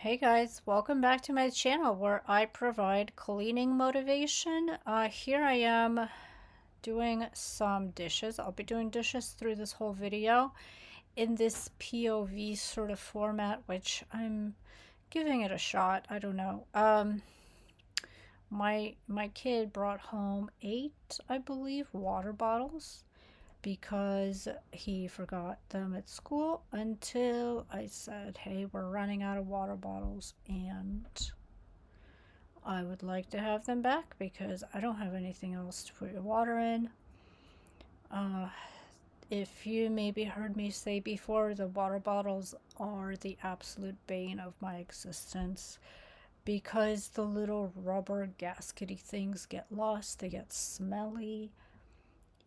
Hey guys, welcome back to my channel where I provide cleaning motivation. Here I am doing some dishes. I'll be doing dishes through this whole video in this POV sort of format, which I'm giving it a shot. I don't know. My kid brought home 8, I believe, water bottles because he forgot them at school until I said, hey, we're running out of water bottles and I would like to have them back because I don't have anything else to put your water in. Uh, if you maybe heard me say before, the water bottles are the absolute bane of my existence because the little rubber gaskety things get lost, they get smelly.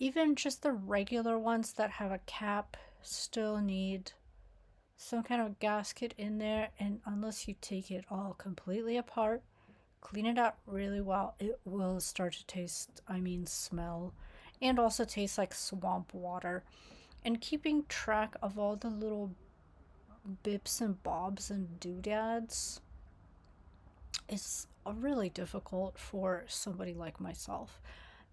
Even just the regular ones that have a cap still need some kind of gasket in there, and unless you take it all completely apart, clean it out really well, it will start to taste, smell, and also taste like swamp water. And keeping track of all the little bips and bobs and doodads is really difficult for somebody like myself.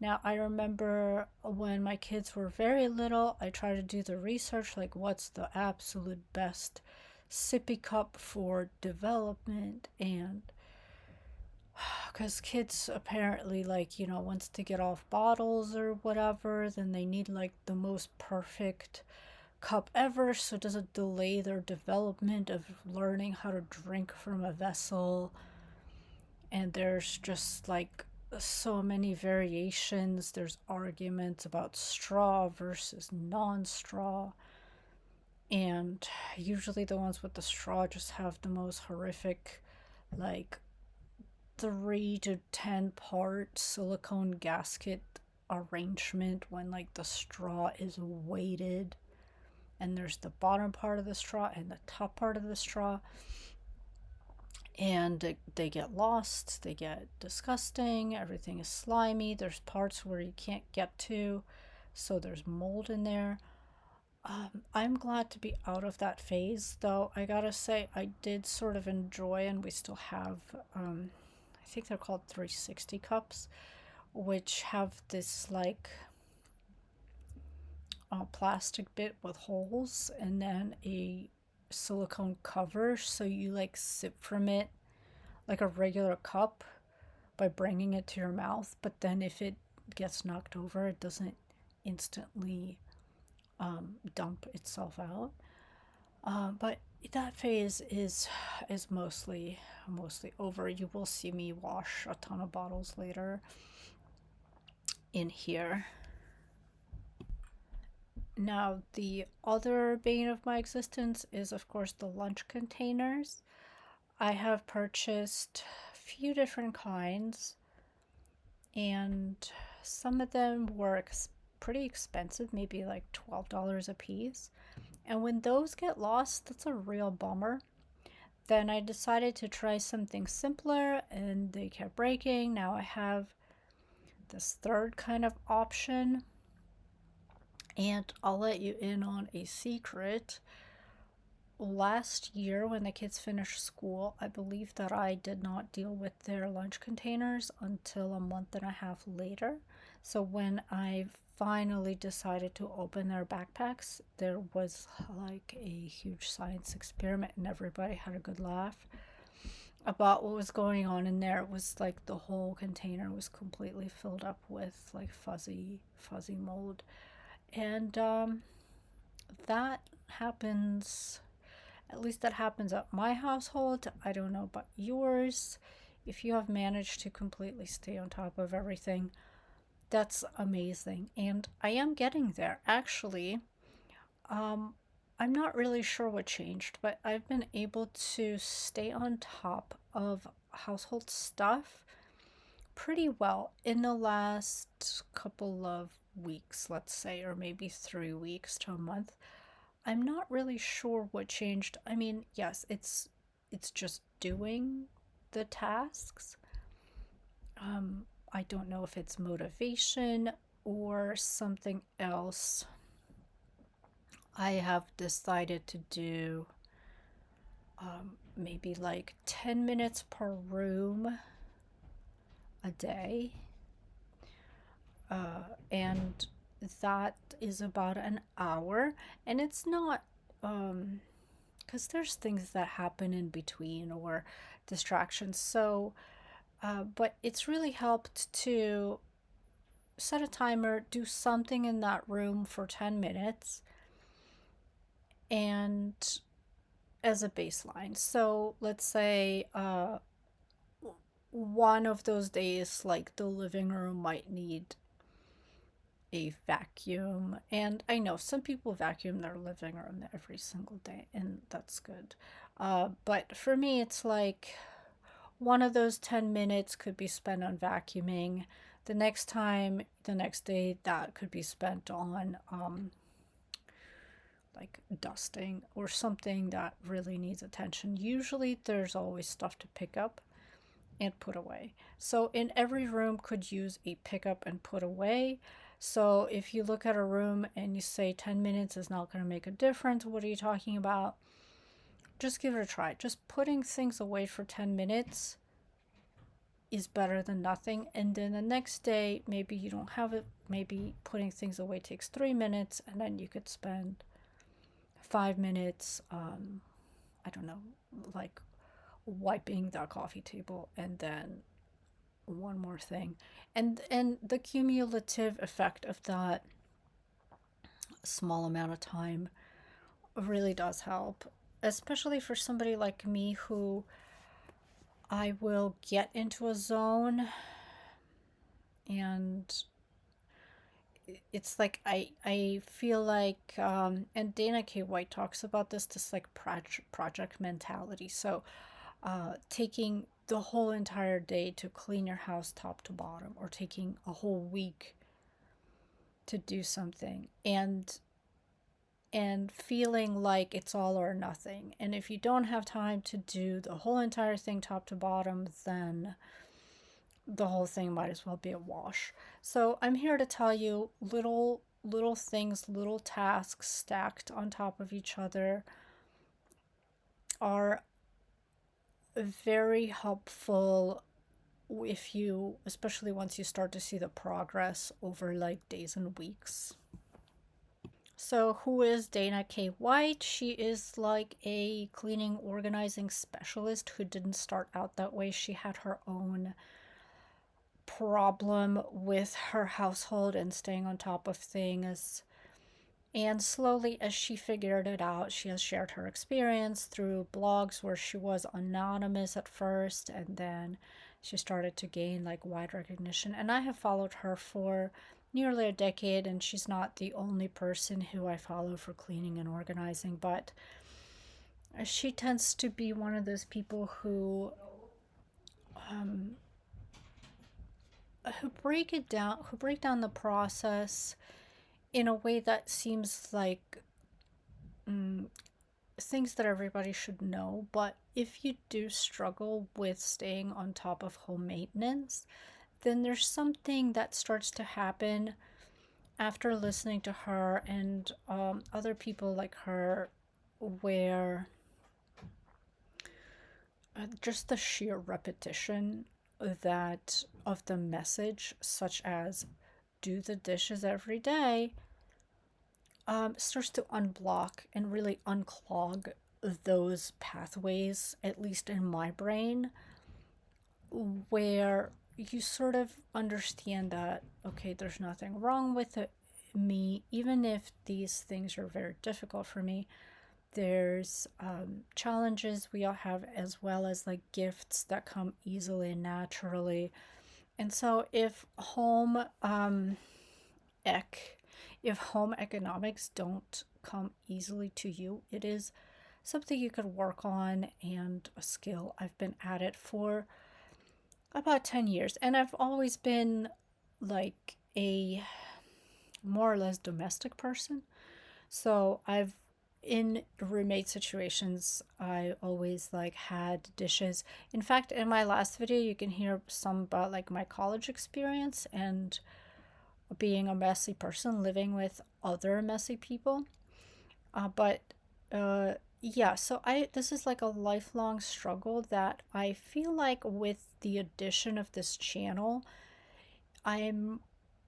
Now, I remember when my kids were very little, I tried to do the research like what's the absolute best sippy cup for development, and because kids apparently, like, once they get off bottles or whatever, then they need like the most perfect cup ever, so it doesn't delay their development of learning how to drink from a vessel. And there's just like so many variations. There's arguments about straw versus non-straw, and usually the ones with the straw just have the most horrific, like, 3 to 10 part silicone gasket arrangement when like the straw is weighted, and there's the bottom part of the straw and the top part of the straw, and they get lost, they get disgusting, everything is slimy, there's parts where you can't get to, so there's mold in there. I'm glad to be out of that phase, though I gotta say I did sort of enjoy, and we still have, I think they're called 360 cups, which have this like plastic bit with holes and then a silicone cover, so you like sip from it like a regular cup by bringing it to your mouth, but then if it gets knocked over, it doesn't instantly dump itself out. But that phase is mostly over. You will see me wash a ton of bottles later in here. Now, the other bane of my existence is, of course, the lunch containers. I have purchased a few different kinds, and some of them were pretty expensive, maybe like $12 a piece. And when those get lost, that's a real bummer. Then I decided to try something simpler, and they kept breaking. Now I have this third kind of option, and I'll let you in on a secret. Last year, when the kids finished school, I believe that I did not deal with their lunch containers until a month and a half later. So when I finally decided to open their backpacks, there was like a huge science experiment, and everybody had a good laugh about what was going on in there. It was like the whole container was completely filled up with like fuzzy mold. And that happens, at least that happens at my household. I don't know about yours. If you have managed to completely stay on top of everything, that's amazing. And I am getting there. Actually, um, I'm not really sure what changed, but I've been able to stay on top of household stuff pretty well in the last couple of weeks, let's say, or maybe 3 weeks to a month. I'm not really sure what changed. I mean, yes, it's just doing the tasks. I don't know if it's motivation or something else. I have decided to do maybe like 10 minutes per room a day. And that is about an hour. And it's not, because there's things that happen in between or distractions. So, but it's really helped to set a timer, do something in that room for 10 minutes, and as a baseline. So let's say one of those days, like the living room might need a vacuum. And I know some people vacuum their living room every single day, and that's good. But for me, it's like one of those 10 minutes could be spent on vacuuming. The next day, that could be spent on like dusting or something that really needs attention. Usually, there's always stuff to pick up and put away. So, in every room, could use a pick up and put away. So, if you look at a room and you say 10 minutes is not going to make a difference, what are you talking about? Just give it a try. Just putting things away for 10 minutes is better than nothing. And then the next day, maybe you don't have it. Maybe putting things away takes 3 minutes, and then you could spend 5 minutes, I don't know, like wiping the coffee table, and then one more thing. And the cumulative effect of that small amount of time really does help, especially for somebody like me who I will get into a zone, and it's like I feel like and Dana K. White talks about this like project mentality. So taking the whole entire day to clean your house top to bottom, or taking a whole week to do something, and feeling like it's all or nothing. And if you don't have time to do the whole entire thing top to bottom, then the whole thing might as well be a wash. So I'm here to tell you little things, little tasks stacked on top of each other are very helpful if you, especially once you start to see the progress over like days and weeks. So, who is Dana K. White? She is like a cleaning organizing specialist who didn't start out that way. She had her own problem with her household and staying on top of things. And slowly, as she figured it out, she has shared her experience through blogs where she was anonymous at first, and then she started to gain like wide recognition. And I have followed her for nearly a decade, and she's not the only person who I follow for cleaning and organizing, but she tends to be one of those people um, who break down the process in a way that seems like mm, things that everybody should know. But if you do struggle with staying on top of home maintenance, then there's something that starts to happen after listening to her and other people like her, where just the sheer repetition that of the message, such as do the dishes every day, starts to unblock and really unclog those pathways, at least in my brain, where you sort of understand that, okay, there's nothing wrong with me, even if these things are very difficult for me. There's challenges we all have, as well as like gifts that come easily and naturally. And so ec if home economics don't come easily to you, it is something you could work on, and a skill. I've been at it for about 10 years, and I've always been like a more or less domestic person. So I've in roommate situations, I always like had dishes. In fact, in my last video, you can hear some about like my college experience and being a messy person living with other messy people. But yeah, so this is like a lifelong struggle that I feel like with the addition of this channel, I'm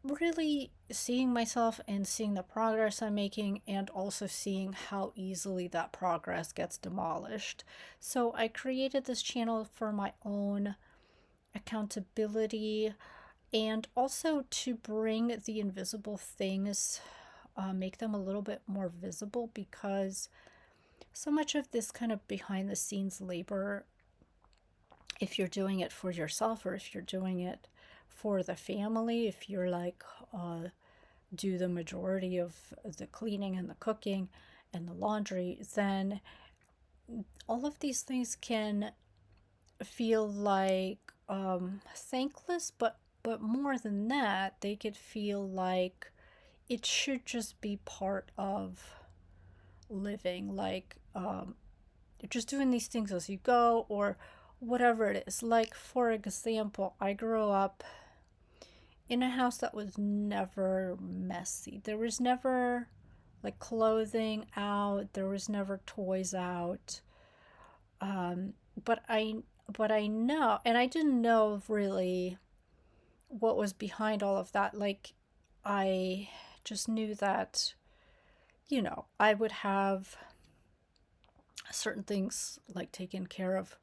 really seeing myself and seeing the progress I'm making, and also seeing how easily that progress gets demolished. So I created this channel for my own accountability, and also to bring the invisible things, make them a little bit more visible, because so much of this kind of behind the scenes labor, if you're doing it for yourself or if you're doing it for the family, if you're like, do the majority of the cleaning and the cooking and the laundry, then all of these things can feel like, thankless, but more than that, they could feel like it should just be part of living, like, just doing these things as you go, or whatever it is. Like, for example, I grew up in a house that was never messy. There was never like clothing out, there was never toys out. Um, but I know, and I didn't know really what was behind all of that. Like, I just knew that, I would have certain things like taken care of,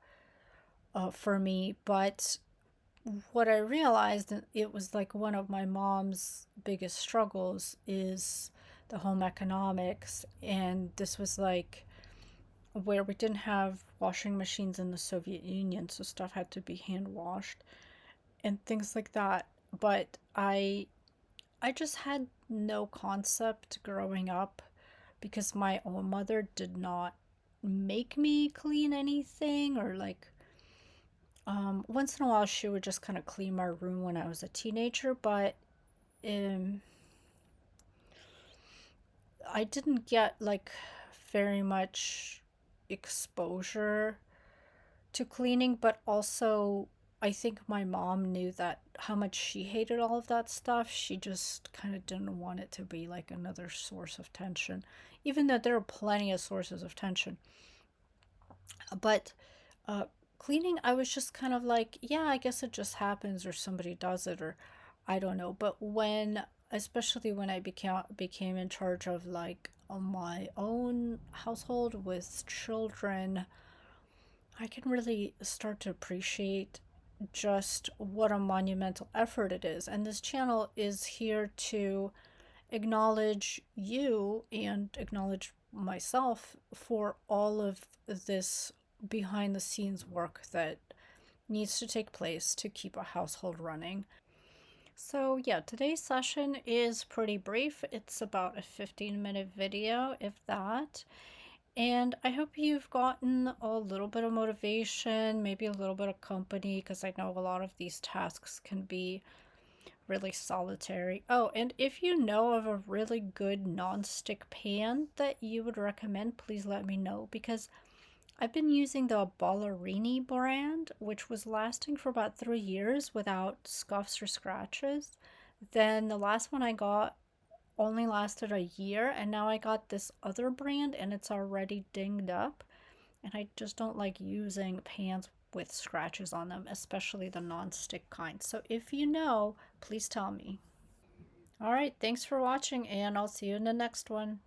for me. But what I realized, and it was like one of my mom's biggest struggles, is the home economics. And this was like where we didn't have washing machines in the Soviet Union, so stuff had to be hand washed and things like that. But I just had no concept growing up, because my own mother did not make me clean anything, or like, once in a while she would just kind of clean my room when I was a teenager. But um I didn't get like very much exposure to cleaning. But also, I think my mom knew that how much she hated all of that stuff. She just kind of didn't want it to be like another source of tension, even though there are plenty of sources of tension. But uh, cleaning, I was just kind of like, yeah, I guess it just happens, or somebody does it, or I don't know. But especially when I became in charge of like my own household with children, I can really start to appreciate just what a monumental effort it is. And this channel is here to acknowledge you and acknowledge myself for all of this behind the scenes work that needs to take place to keep a household running. So, yeah, today's session is pretty brief. It's about a 15-minute video, if that. And I hope you've gotten a little bit of motivation, maybe a little bit of company, because I know a lot of these tasks can be really solitary. Oh, and if you know of a really good non-stick pan that you would recommend, please let me know, because I've been using the Ballerini brand, which was lasting for about 3 years without scuffs or scratches. Then the last one I got only lasted a year, and now I got this other brand and it's already dinged up. And I just don't like using pans with scratches on them, especially the non-stick kind. So if you know, please tell me. All right, thanks for watching, and I'll see you in the next one.